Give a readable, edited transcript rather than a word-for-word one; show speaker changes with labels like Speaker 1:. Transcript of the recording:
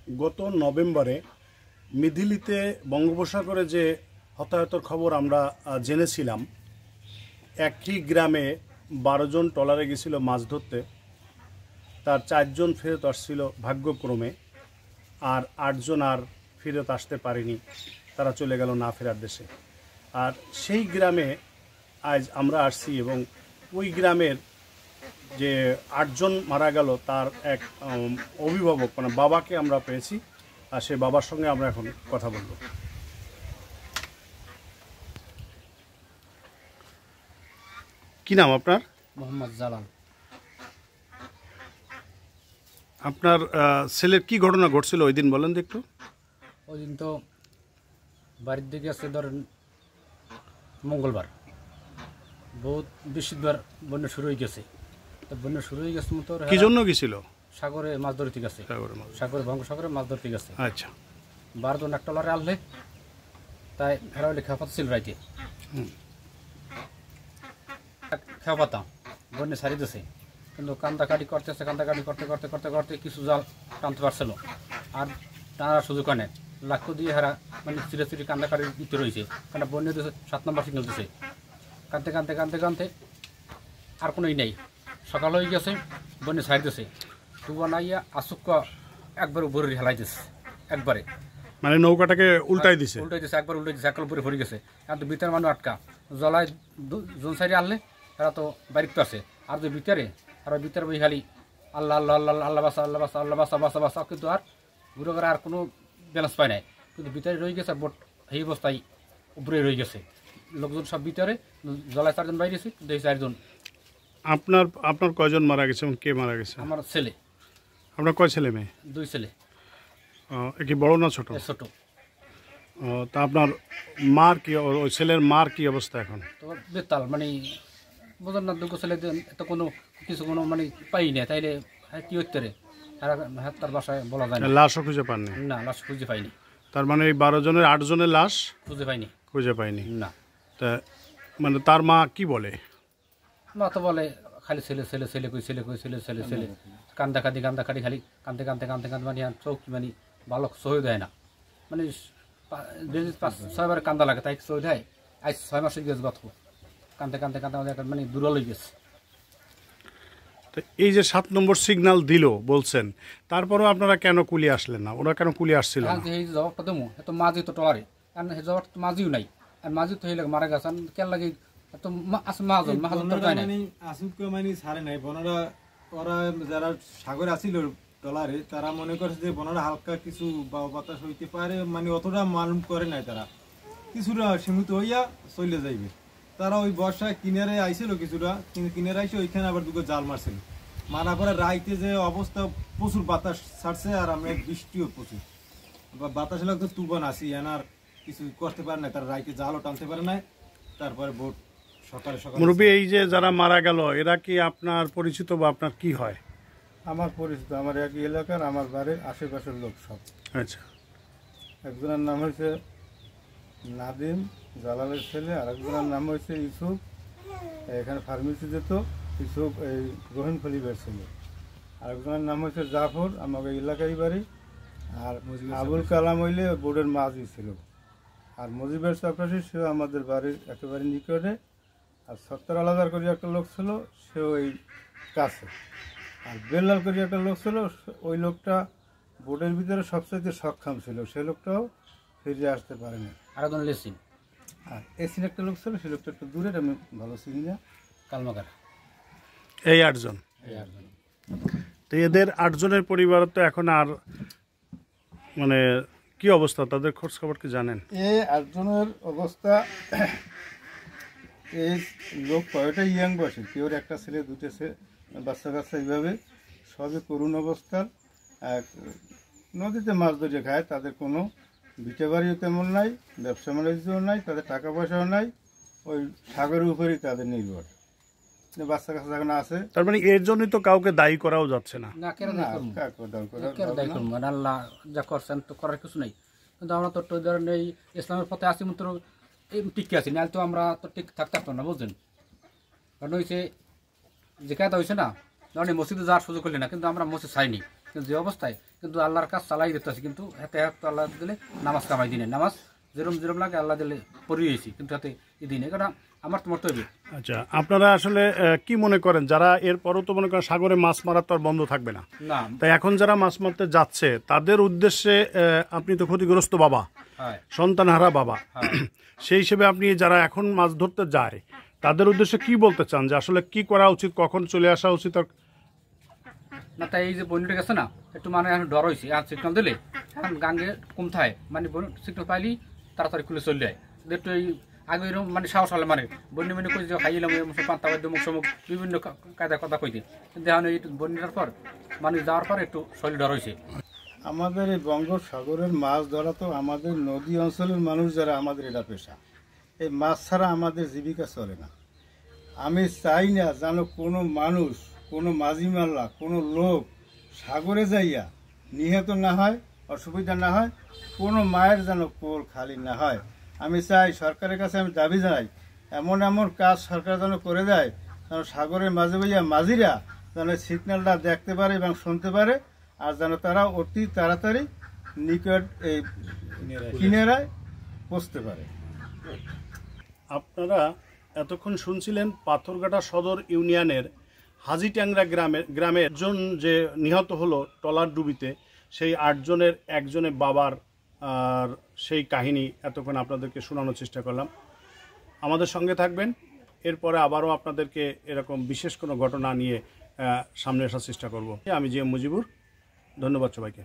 Speaker 1: গত নভেম্বরে মিধিলিতে বঙ্গোপসাগরে যে হতাহতের খবর আমরা জেনেছিলাম, একই গ্রামে 12 জন ট্রলারে গেছিল মাছ ধরতে, তার 4 জন ফেরত আসছিল ভাগ্যক্রমে, আর 8 জন আর ফেরত আসতে পারেনি, তারা চলে গেল না ফেরার দেশে। আর সেই গ্রামে আজ আমরা আসছি এবং ওই গ্রামের যে 8 জন মারা গেল তার এক অভিভাবক মানে বাবাকে আমরা পেয়েছি, আর সেই বাবার সঙ্গে আমরা এখন কথা বলব। কি নাম আপনার?
Speaker 2: মোহাম্মদ জালাল।
Speaker 1: আপনার ছেলের কি ঘটনা ঘটছিল ওই দিন বলেন তো একটু।
Speaker 2: ওই দিন তো বাড়ির দিকে আছে ধরেন মঙ্গলবার, বহুত বৃহস্পতিবার বন্যা শুরু হয়ে গেছে। তো বন্যা শুরু হয়ে গেছে মতো
Speaker 1: কি জন্য গেছিল?
Speaker 2: সাগরে মাছ ধরতে গেছে, সাগরে বঙ্গোপসাগরে মাছ ধরতে গেছে।
Speaker 1: আচ্ছা,
Speaker 2: 12 জন এক ট্রলারে আনলে, তাই হেরা হইলে খেয়া পাচ্ছিল রাইতে, খেয়া পাতাম বন্যা ছাড়ি দিয়েছে, কিন্তু কান্দাকাটি করতেছে, কান্দাকাটি করতে করতে করতে করতে কিছু জাল টানতে পারছিল, আর টানার সুযোগ হয় না, লাক্ষ দিয়ে হেরা মানে চিরে চিরে কান্দাকাটির দিতে রয়েছে, কারণ বন্যা দিয়েছে 7 নম্বর সিগন্যাল দিছে, কাঁদতে কাঁদতে কাঁদতে কাঁদতে আর কোনোই নেই। সকাল হয়ে গেছে, বন্যা ছাড়ি দিয়েছে, তুবা নাইয়া আসুক একবার উপরে হেলাই দিচ্ছে, একবারে
Speaker 1: মানে নৌকাটাকে উল্টাই দিছে,
Speaker 2: একবার উল্টাই দিছে, একবার উপরে ভরে গেছে। আর তো ভিতরে মানুষ আটকা জলায় জোন সাইডে আনলে তারা তো বাড়িতে আছে, আর যে ভিতরে আর ভিতরে বই খালি আল্লাহ আল্লাহ আল্লাহ আল্লাহ বাসা আল্লাহ বাসা আল্লাহ বাসা বাসা বাসা, কিন্তু আর ঘুরে ঘুরে আর কোনো ব্যালেন্স পায় নাই, কিন্তু ভিতরে রয়ে গেছে বোট এই অবস্থায় উপরে রয়ে গেছে, লোকজন সব ভিতরে, জলায় 4 জন বাইরে আছে, 4 জন।
Speaker 1: আপনার আপনার কয়জন মারা গেছে এবং কে মারা গেছে?
Speaker 2: আমার ছেলে।
Speaker 1: আপনার কয় ছেলে মেয়ে?
Speaker 2: 2 ছেলে।
Speaker 1: কি বড় না ছোট?
Speaker 2: ছোট।
Speaker 1: তা আপনার মার কি, ওই ছেলের মার কি অবস্থা এখন?
Speaker 2: তো বেতাল মানে বোঝেন না, 2 ছেলে এত কোনো কিছু কোনো মানে পাই না, তাইলে কি হতে রে, তার বাসায় বলা যায় না।
Speaker 1: লাশও খুঁজে পাননি?
Speaker 2: না, লাশ খুঁজে পাইনি।
Speaker 1: তার মানে এই 12 জনের 8 জনের লাশ
Speaker 2: খুঁজে পাইনি
Speaker 1: না। তা মানে তার মা কি বলে?
Speaker 2: মা তো বলে খালি ছেলে ছেলে ছেলে কই ছেলে কই ছেলে ছেলে ছেলে, কান্দাকাটি খালি কান্দতে কান্দতে কান্দতে কান্দতে মানে চৌকি মানে বালক সহি দেয় না, মানে 5-6 বার কান্দা লাগে, তাই সহি দেয়। আজ 6 মাস হয়ে গেছে গত, কান্দতে কান্দতে কান্দতে মানে দুর্বল হয়ে গেছে।
Speaker 1: তো এই যে 7 নম্বর সিগন্যাল দিল বলছেন, তারপরেও আপনারা কেন কুলি আসলেন না? ওরা কেন কুলি আসছিল না?
Speaker 2: এই জবাবটা দেবো, এত মাঝি তো টলারে, কারণ এই জবাব তো মাঝিও নাই, আর মাঝি তো হইলে মারা গেছে, কেন লাগে এত মাহাজন তো যায় না।
Speaker 3: মানে ছাড়ে নাই বনরা, ওরা যারা সাগরে আসিল টলারে, তারা মনে করছে যে বনরা হালকা কিছু বাতাস হইতে পারে, মানে অতটা মালুম করে নাই, তারা কিছুটা সীমিত হইয়া চলে যাইবে। তারা ওই বর্ষায় কিনারে আইছিল, কিছুটা কিনারে আইসে ওইখানে আবার 2 জাল মারছিল, মারা পরে রাইতে যে অবস্থা, প্রচুর বাতাস ছাড়ছে, আর আমরা বৃষ্টিও প্রচুর, বাতাস এলাকা তো তুফান আসি, আর কিছু করতে পারে না, তারা রাইতে জালও টানতে পারে না। তারপরে বোট সকালে সকালে।
Speaker 1: মুরব্বী, এই যে যারা মারা গেল এরা কি আপনার পরিচিত বা আপনার কি হয়?
Speaker 4: আমার পরিচিত, আমার একই এলাকার, আমার বাড়ির আশেপাশের লোক সব।
Speaker 1: আচ্ছা,
Speaker 4: একজনের নাম হয়েছে নাদিম, জালালের ছেলে, আর একজনের নাম হয়েছে ইউসুফ, এখানে ফার্মেসি যেত, ইউসুফ এই রহিম খলিফের ছেলে। আর একজনের নাম হয়েছে জাফর, আমাকে এলাকারই বাড়ি, আর আবুল কালাম হইলে বোর্ডের মাঝি ছিল, আর মুজিবের চাকরি সেও আমাদের বাড়ির একেবারে নিকটে, আর সত্তর আলাদার করে একটা লোক ছিল, সেও এই কাছে, আর বেল্লাল করে একটা লোক ছিল, ওই লোকটা বোর্ডের ভিতরে সবচেয়ে সক্ষম ছিল, সে লোকটাও ফিরে আসতে পারেনি।
Speaker 2: আর লেসিন,
Speaker 4: আর এসিন একটা লোক ছিল, সে লোকটা একটু দূরের, আমি ভালো চিনি না।
Speaker 2: কালমাকার।
Speaker 1: এই 8 জন। তো এদের 8 জনের পরিবার তো এখন আর মানে কি অবস্থা, তাদের খোঁজ খবর কি জানেন?
Speaker 4: এই 8 জনের অবস্থা, এই লোক কয়টা ইয়াং বয়সী, কেউ একটা ছেলে, 2টে বাচ্চা কাচ্চা, এইভাবে সবই করুণ অবস্থার, নদীতে মাছ ধরে খায়, তাদের কোনো ভিটে বাড়িও তেমন নাই, ব্যবসা বাণিজ্যও নাই, তাদের টাকা পয়সাও নাই, ওই সাগরের উপরেই তাদের নির্ভর, বাচ্চা কাচ্চা যখন আছে।
Speaker 1: তার মানে এর জন্যই তো কাউকে দায়ী করাও যাচ্ছে না।
Speaker 2: আল্লাহ যা করছেন তো করার কিছু নেই, কিন্তু আমরা তো ধরেন এই ইসলামের পথে আসি মাত্র টিকে আছি, নাহলে তো আমরা তো ঠিক থাকতে পারতাম না, বুঝছেন। কারণ হয়েছে যে কায়দা হয়েছে না, ধরেন মসজিদে যাওয়ার সুযোগ করলে না, কিন্তু আমরা মসজিদ চাইনি, কিন্তু যে অবস্থায় কিন্তু আল্লাহর কাজ চালাই দিতেছি, কিন্তু হাতে হাত তো আল্লাহ দিলে নামাজ কামাই দিনে নামাজ যেরম যেরম লাগে আল্লাহ দিলে পড়িয়েছি, কিন্তু হাতে এই দিনে কারণ আমার তো মরতে হবে।
Speaker 1: আচ্ছা, আপনারা আসলে কি মনে করেন, যারা এরপরও তো মনে করেন সাগরে মাছ মারা তো আর বন্ধ থাকবে না,
Speaker 2: না
Speaker 1: তাই এখন যারা মাছ মারতে যাচ্ছে তাদের উদ্দেশ্যে আপনি তো ক্ষতিগ্রস্ত বাবা,
Speaker 2: হয়
Speaker 1: সন্তানহারা বাবা, সেই হিসেবে আপনি যারা এখন মাছ ধরতে যায় তাদের উদ্দেশ্যে কি বলতে চান, যে আসলে কি করা উচিত, কখন চলে আসা উচিত?
Speaker 2: না তাই এই যে বন্যটা গেছে না একটু মানে এখন ডর হয়েছে, আর সিগনাল দিলে এখন গাঙ্গে কম থাকে, মানে সিগনাল পাইলি তাড়াতাড়ি খুলে চলে যায়। একটু এই আগে এরকম মানে সাহস হলে মানে বন্যা মনে করে যে খাইলাম পান্তা বাদ্য মুখ সমুখ বিভিন্ন কায়দা কথা কইতে, কিন্তু এখন এই বন্যার পর মানে যাওয়ার পর একটু শরীর ডর হয়েছে।
Speaker 4: আমাদের এই বঙ্গোপসাগরের মাছ ধরা তো আমাদের নদী অঞ্চলের মানুষ যারা, আমাদের এটা পেশা। এই মাছ ছাড়া আমাদের জীবিকা চলে না। আমি চাই না যেন কোনো মানুষ, কোনো মাঝিমাল্লা, কোনো লোক সাগরে যাইয়া নিহত না হয়, অসুবিধা না হয়, কোনো মায়ের যেন কোল খালি না হয়। আমি চাই সরকারের কাছে আমি দাবি জানাই, এমন এমন কাজ সরকার যেন করে দেয় যেন সাগরের মাঝে ভাইয়া মাঝিরা যেন সিগন্যালটা দেখতে পারে এবং শুনতে পারে, আর যেন তারা অতি তাড়াতাড়ি নিকট এই কিনারায় পৌঁছতে পারে।
Speaker 1: আপনারা এতক্ষণ শুনছিলেন পাথরঘাটা সদর ইউনিয়নের হাজিট্যাংরা গ্রামের একজন যে নিহত হলো ট্রলার ডুবিতে, সেই 8 জনের একজনের বাবার আর সেই কাহিনী এতক্ষণ আপনাদেরকে শোনানোর চেষ্টা করলাম। আমাদের সঙ্গে থাকবেন, এরপরে আবারও আপনাদেরকে এরকম বিশেষ কোনো ঘটনা নিয়ে সামনে আসার চেষ্টা করব। আমি জি এম মুজিবুর, ধন্যবাদ সবাইকে।